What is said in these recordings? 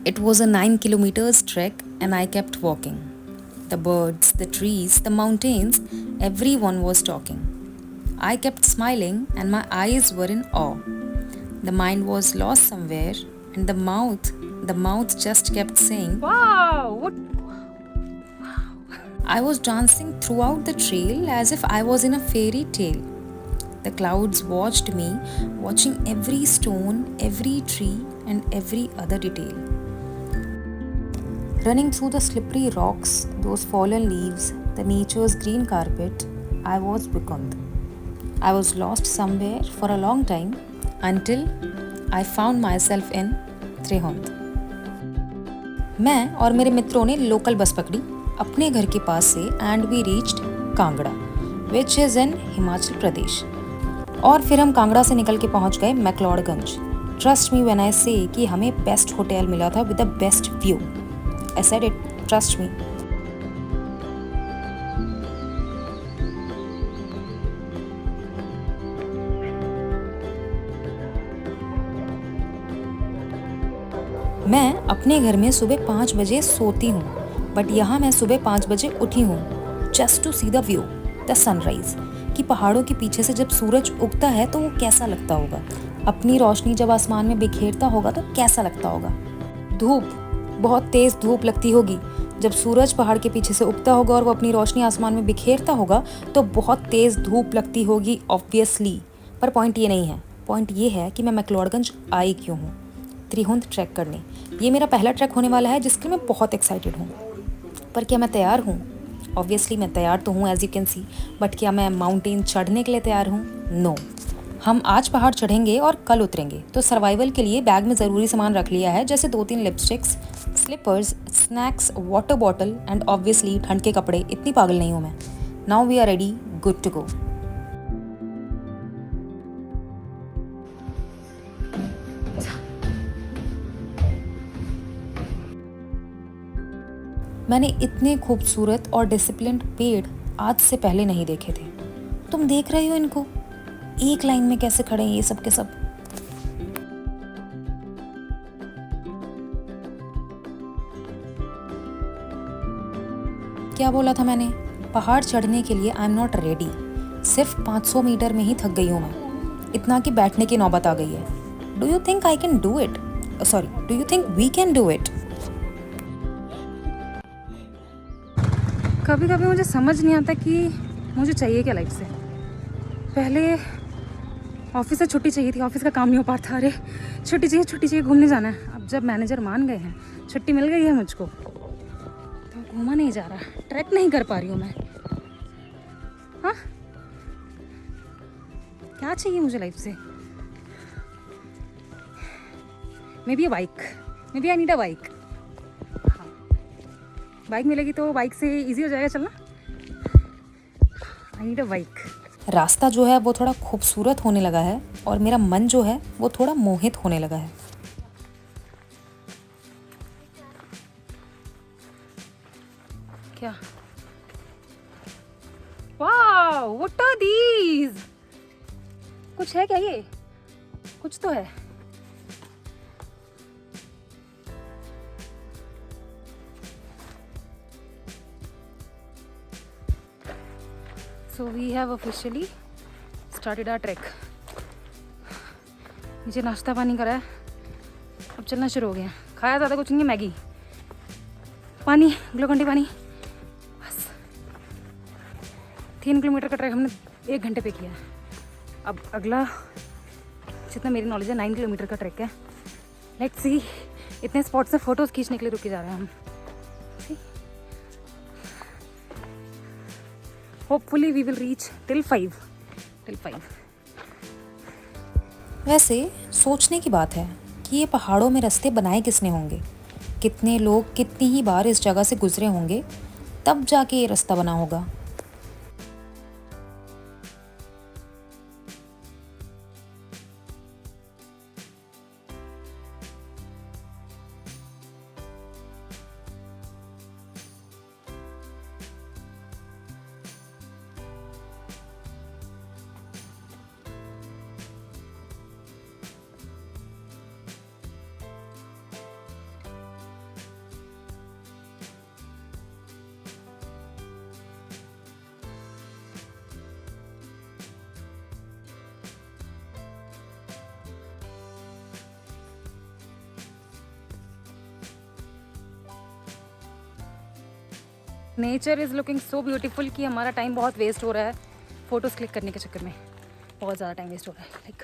It was a 9 kilometers trek and I kept walking. The birds, the trees, the mountains, everyone was talking. I kept smiling and my eyes were in awe. The mind was lost somewhere and the mouth just kept saying, Wow, what? I was dancing throughout the trail as if I was in a fairy tale. The clouds watched me, watching every stone, every tree, and every other detail. Running through the slippery rocks, those fallen leaves, the nature's green carpet, I was Vikund. I was lost somewhere for a long time until I found myself in त्रिहुंद। मैं और मेरे मित्रों ने local bus पकड़ी अपने घर के पास से and we reached Kangra which is in Himachal Pradesh. और फिर हम कांगड़ा से निकल के पहुंच गए McLeodganj. Trust me when I say कि हमें बेस्ट होटल मिला था with the best view. I said it, trust me. मैं अपने घर में सुबह 5 बजे सोती हूँ बट यहाँ मैं सुबह 5 बजे उठी हूँ just to see the view, the sunrise, कि पहाड़ों के पीछे से जब सूरज उगता है तो वो कैसा लगता होगा, अपनी रोशनी जब आसमान में बिखेरता होगा तो कैसा लगता होगा। धूप, बहुत तेज़ धूप लगती होगी जब सूरज पहाड़ के पीछे से उगता होगा और वो अपनी रोशनी आसमान में बिखेरता होगा तो बहुत तेज़ धूप लगती होगी ऑब्वियसली। पर पॉइंट ये नहीं है, पॉइंट ये है कि मैं मैक्लोडगंज आई क्यों हूँ, त्रिहुंद ट्रैक करने। ये मेरा पहला ट्रैक होने वाला है जिसके लिए मैं बहुत एक्साइटेड हूँ। पर क्या मैं तैयार हूँ? ऑब्वियसली मैं तैयार तो हूँ as you can see, but क्या मैं माउंटेन चढ़ने के लिए तैयार हूँ? नो। हम आज पहाड़ चढ़ेंगे और कल उतरेंगे, तो सर्वाइवल के लिए बैग में ज़रूरी सामान रख लिया है, जैसे 2-3 lipsticks, slippers, snacks, water bottle and obviously ठंड के कपड़े। इतनी पागल नहीं हूँ मैं। Now we are ready, good to go. मैंने इतने खूबसूरत और डिसिप्लिन्ड पेड़ आज से पहले नहीं देखे थे। तुम देख रहे हो इनको, एक लाइन में कैसे खड़े हैं ये सब के सब। क्या बोला था मैंने? पहाड़ चढ़ने के लिए आई एम नॉट रेडी। सिर्फ 500 मीटर में ही थक गई हूँ मैं, इतना कि बैठने की नौबत आ गई है। Do you think I can do it? Sorry, do you think we can do it? कभी कभी मुझे समझ नहीं आता कि मुझे चाहिए क्या लाइफ से। पहले ऑफिस से छुट्टी चाहिए थी, ऑफिस का काम नहीं हो पाता, अरे छुट्टी चाहिए, घूमने जाना है। अब जब मैनेजर मान गए हैं, छुट्टी मिल गई है मुझको, तो घूमा नहीं जा रहा, ट्रैक नहीं कर पा रही हूँ मैं। हाँ, क्या चाहिए मुझे लाइफ से? Maybe a bike, maybe I need a bike. Bike मिलेगी तो बाइक से इजी हो जाएगा चलना। I need a bike. रास्ता जो है वो थोड़ा खूबसूरत होने लगा है और मेरा मन जो है वो थोड़ा मोहित होने लगा है। क्या? Wow, what are these? कुछ है क्या ये? कुछ तो है। So we have officially started our trek. नीचे नाश्ता पानी करा है, अब चलना शुरू हो गया। खाया ज़्यादा कुछ नहीं है, मैगी, पानी, ग्लूकॉन डी पानी, बस। 3 किलोमीटर का ट्रैक हमने 1 घंटे पे किया है। अब अगला, जितना मेरी नॉलेज है, 9 किलोमीटर का ट्रैक है। लेट्स सी, इतने स्पॉट से फ़ोटोज़ खींचने के लिए रुके जा रहे हैं हम। Hopefully we will reach till 5। वैसे सोचने की बात है कि ये पहाड़ों में रास्ते बनाए किसने होंगे, कितने लोग कितनी ही बार इस जगह से गुजरे होंगे, तब जाके ये रास्ता बना होगा। Nature is looking so beautiful कि हमारा टाइम बहुत वेस्ट हो रहा है फ़ोटोज़ क्लिक करने के चक्कर में। बहुत ज़्यादा टाइम वेस्ट हो रहा है। लाइक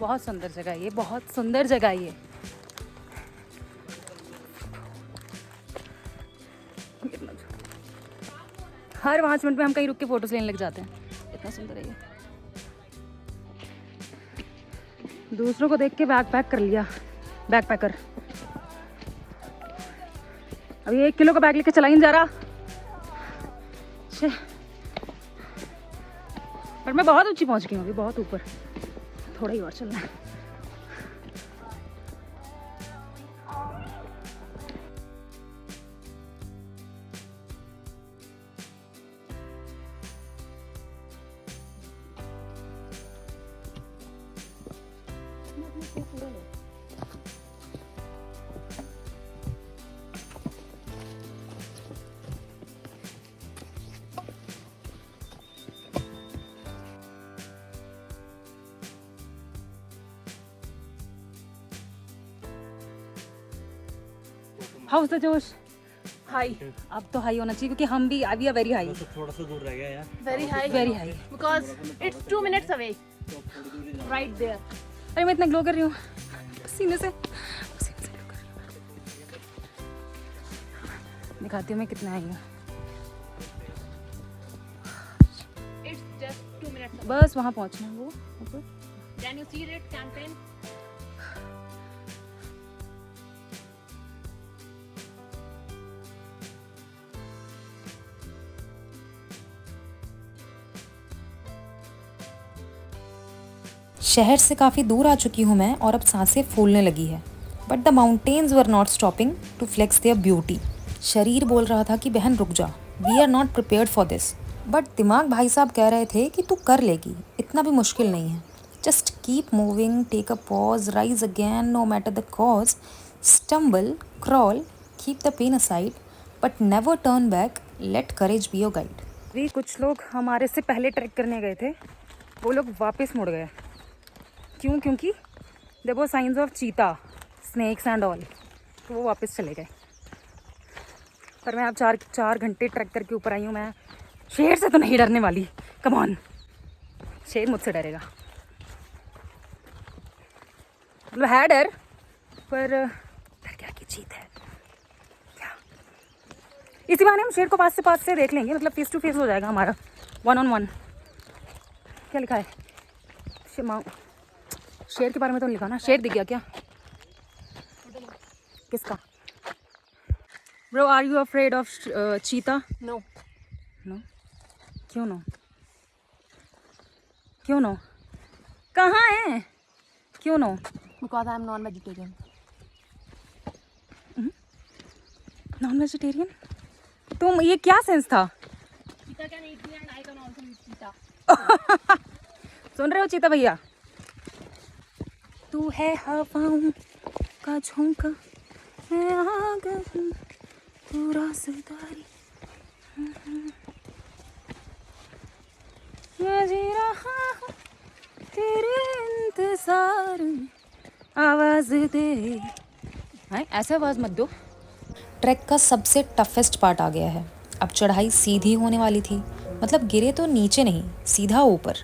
बहुत सुंदर जगह है ये, बहुत सुंदर जगह है ये। हर 5 मिनट में हम कहीं रुक के फ़ोटोज़ लेने लग जाते हैं, इतना सुंदर है ये। दूसरों को देख के बैग पैक कर लिया, बैग पैकर। अभी 1 किलो का बैग लेके चला ही नहीं जा रहा। पर मैं बहुत ऊंची पहुंच गई हूँ अभी, बहुत ऊपर, थोड़ा ही और चलना है। हाउस द जोश हाई। अब तो हाई होना चाहिए क्योंकि हम भी अभी वेरी हाई। थोड़ा सा दूर रह गया यार। Very high. Very high. Because it's 2 minutes away. Right there. अरे मैं इतना ग्लो कर रही हूँ पसीने से ग्लो कर रही हूँ। दिखाती हूँ मैं कितना आई हूँ। It's just 2 minutes away. बस वहाँ पहुँचना है वो ऊपर। Can you see it, campaign? शहर से काफ़ी दूर आ चुकी हूँ मैं और अब सांसें फूलने लगी है। But the mountains were not stopping to flex their beauty. शरीर बोल रहा था कि बहन रुक जा, we are not prepared for this. But दिमाग भाई साहब कह रहे थे कि तू कर लेगी, इतना भी मुश्किल नहीं है। Just keep moving, take a pause, rise again, no matter the cause, stumble, crawl, keep the pain aside, but never turn back, let courage be your guide. अभी कुछ लोग हमारे से पहले ट्रैक करने गए थे, वो लोग वापस मुड़ गए। क्यों? क्योंकि देयर वर साइंस ऑफ चीता, स्नेक्स एंड ऑल, तो वो वापस चले गए। पर मैं अब 4 घंटे ट्रैक करके ऊपर आई हूँ। मैं शेर से तो नहीं डरने वाली, कम ऑन, शेर मुझसे डरेगा। मतलब है डर, पर डर क्या की जीत है क्या। इसी बहाने हम शेर को पास से देख लेंगे, मतलब फेस टू फेस हो जाएगा हमारा, 1-on-1। क्या लिखा है? शेर के बारे में तो नहीं लिखा ना? शेर दिख गया क्या? किसका? Bro, are you afraid of cheetah? No. No. क्यों नो? क्यों नो? कहाँ है? क्यों no? Because I'm non-vegetarian. Non vegetarian? तुम, ये क्या सेंस था? Cheetah can eat me and I can also eat cheetah. सुन रहे हो चीता भैया? तू है हवाओं का झोंका, मैं आग हूँ, तू राज़दारी, मैं जी रहा हूँ तेरे इंतजार में, आवाज़ दे। हैं, ऐसे आवाज़ मत दो। ट्रैक का सबसे टफेस्ट पार्ट आ गया है। अब चढ़ाई सीधी होने वाली थी, मतलब गिरे तो नीचे नहीं, सीधा ऊपर।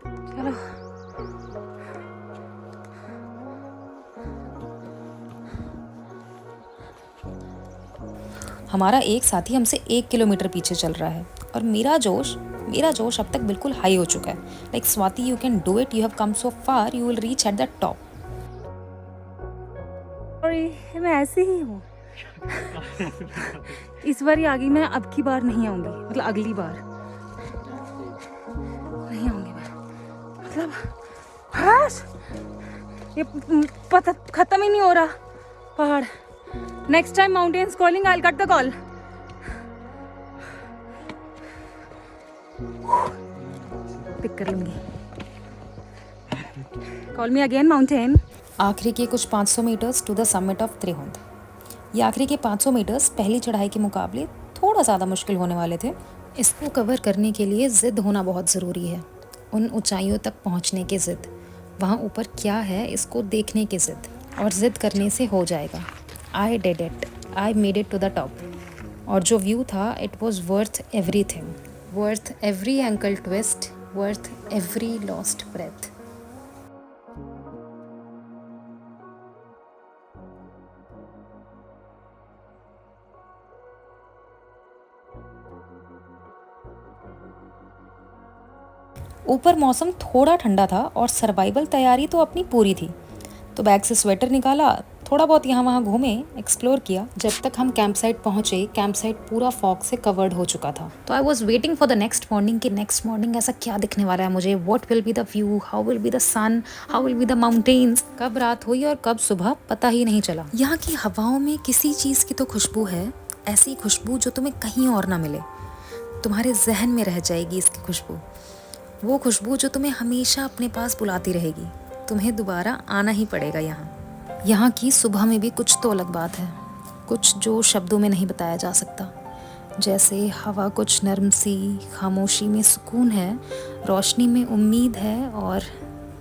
चलो, हमारा एक साथी हमसे 1 किलोमीटर पीछे चल रहा है और मेरा जोश अब तक बिल्कुल हाई हो चुका है। Like Swati, you can do it, you have come so far, you will reach at the top. और ये मैं ऐसे ही हूँ। इस बार ही आ गई मैं, अब की बार नहीं आऊँगी, मतलब अगली बार नहीं आऊँगी मैं। मतलब बस ये पता खत्म ही नहीं हो रहा पहाड़। Next time mountains calling, I will cut the call. Pick कर लूँगी। Call me again mountain. आखिरी के कुछ 500 metres to the summit of Triund. ये आखिरी के 500 मीटर्स पहली चढ़ाई के मुकाबले थोड़ा ज़्यादा मुश्किल होने वाले थे। इसको कवर करने के लिए ज़िद होना बहुत ज़रूरी है। उन ऊंचाइयों तक पहुंचने की ज़िद, वहाँ ऊपर क्या है इसको देखने की ज़िद, और ज़िद करने से हो जाएगा। I did it, I made it to the top. और जो व्यू था, it was worth everything, worth every ankle twist, worth every lost breath. ऊपर मौसम थोड़ा ठंडा था और सर्वाइवल तैयारी तो अपनी पूरी थी। तो बैग से स्वेटर निकाला, थोड़ा बहुत यहाँ वहाँ घूमे, एक्सप्लोर किया। जब तक हम कैंप साइट पहुँचे, कैंप साइट पूरा फॉग से कवर्ड हो चुका था। तो I was waiting for the next morning कि नेक्स्ट मॉर्निंग ऐसा क्या दिखने वाला है मुझे, what will be the view, how will be the sun, how will be the mountains. कब रात हुई और कब सुबह पता ही नहीं चला। यहाँ की हवाओं में किसी चीज़ की तो खुशबू है, ऐसी खुशबू जो तुम्हें कहीं और ना मिले। तुम्हारे जहन में रह जाएगी इसकी खुशबू, वो खुशबू जो तुम्हें हमेशा अपने पास बुलाती रहेगी। तुम्हें दोबारा आना ही पड़ेगा यहाँ। यहाँ की सुबह में भी कुछ तो अलग बात है, कुछ जो शब्दों में नहीं बताया जा सकता। जैसे हवा कुछ नर्म सी, खामोशी में सुकून है, रोशनी में उम्मीद है और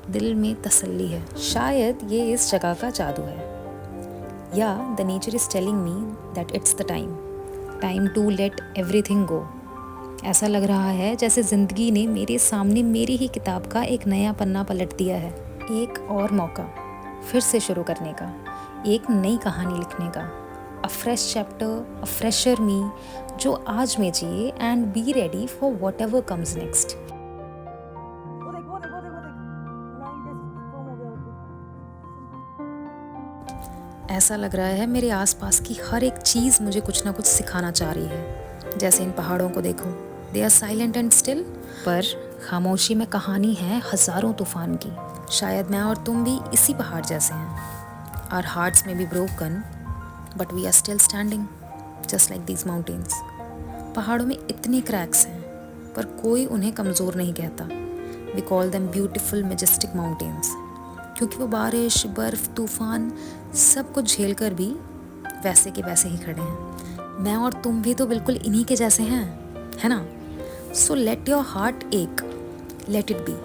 दिल में तसल्ली है। शायद ये इस जगह का जादू है, या the nature is telling me that it's the time to let everything go. ऐसा लग रहा है जैसे ज़िंदगी ने मेरे सामने मेरी ही किताब का एक नया पन्ना पलट दिया है। एक और मौका फिर से शुरू करने का, एक नई कहानी लिखने का। A fresh chapter, a fresher me, जो आज में जिए and be ready for whatever comes next. ऐसा लग रहा है मेरे आसपास की हर एक चीज़ मुझे कुछ ना कुछ सिखाना चाह रही है। जैसे इन पहाड़ों को देखो, they are silent and still, पर खामोशी में कहानी है हज़ारों तूफान की। शायद मैं और तुम भी इसी पहाड़ जैसे हैं। आवर हार्ट्स में be broken but we are still standing just like these mountains. पहाड़ों में इतने क्रैक्स हैं पर कोई उन्हें कमज़ोर नहीं कहता। We call them beautiful majestic mountains, क्योंकि वो बारिश, बर्फ़, तूफ़ान सब कुछ झेल कर भी वैसे के वैसे ही खड़े हैं। मैं और तुम भी तो बिल्कुल इन्हीं के जैसे हैं, है ना? सो लेट योर हार्ट एक, let it be,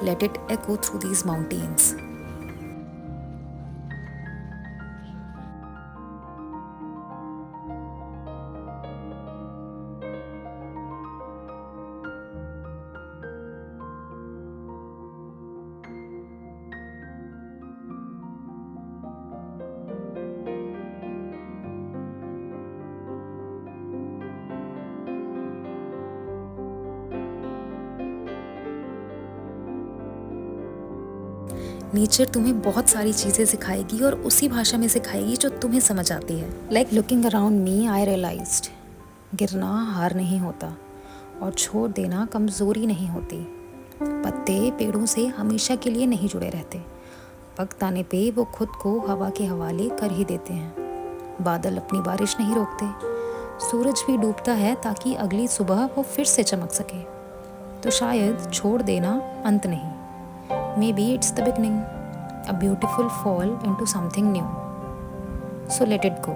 let it echo through these mountains. Nature तुम्हें बहुत सारी चीज़ें सिखाएगी और उसी भाषा में सिखाएगी जो तुम्हें समझ आती है। लाइक लुकिंग अराउंड मी आई रियलाइज्ड, गिरना हार नहीं होता और छोड़ देना कमज़ोरी नहीं होती। पत्ते पेड़ों से हमेशा के लिए नहीं जुड़े रहते, वक्त आने पे वो खुद को हवा के हवाले कर ही देते हैं। बादल अपनी बारिश नहीं रोकते, सूरज भी डूबता है ताकि अगली सुबह वो फिर से चमक सके। तो शायद छोड़ देना अंत नहीं, maybe it's the beginning, a beautiful fall into something new. So let it go,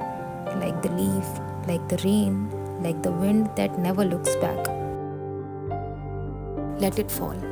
like the leaf, like the rain, like the wind that never looks back. Let it fall.